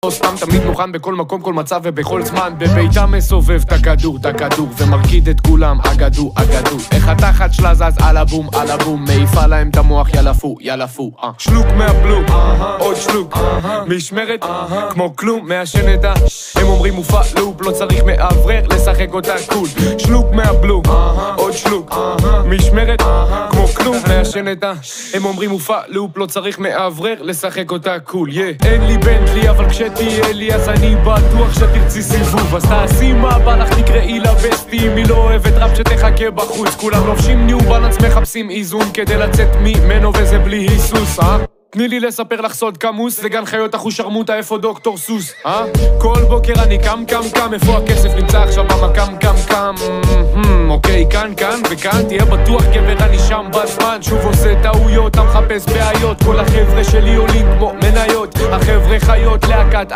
לא סתם תמיד מוכן בכל מקום, כל מצב ובכל זמן. בביתה מסובב את הכדור ומרקיד את כולם, אגדו איך התחת שלה זז על הבום מעיפה להם את המוח, ילפו שלוק מהבלוק, עוד שלוק משמרת, כמו כלום מעשן את הם אומרים מופע לופ, לא צריך מאוורר לשחק אותה קול. שלוק מהבלוק, עוד שלוק משמרת, כמו כלום מעשן את הם אומרים מופע לופ, לא צריך מאוורר לשחק אותה קול. אין לי בנטלי אבל כשתהיה לי אז אני בטוח שתרצי סיבוב, אז תעשי מה בא לך, תקראי לבסטי, אם היא לא אוהבת ראפ שתחכה בחוץ. כולם לובשים ניו בלנס, מחפשים איזון כדי לצאת ממנו וזה בלי היסוס. תני לי לספר לך סוד כמוס, זה גן חיות אחו שרמוטה, איפה דוקטור סוס? כל בוקר אני קם, איפה הכסף נמצא עכשיו במקם. אוקיי, כאן וכאן, תהיה בטוח גבר אני שם בזמן. שוב עושה טעויות, אתה מחפש בעיות, כל החבר'ה שלי עולים כמו מניות, החבר'ה חיות להקת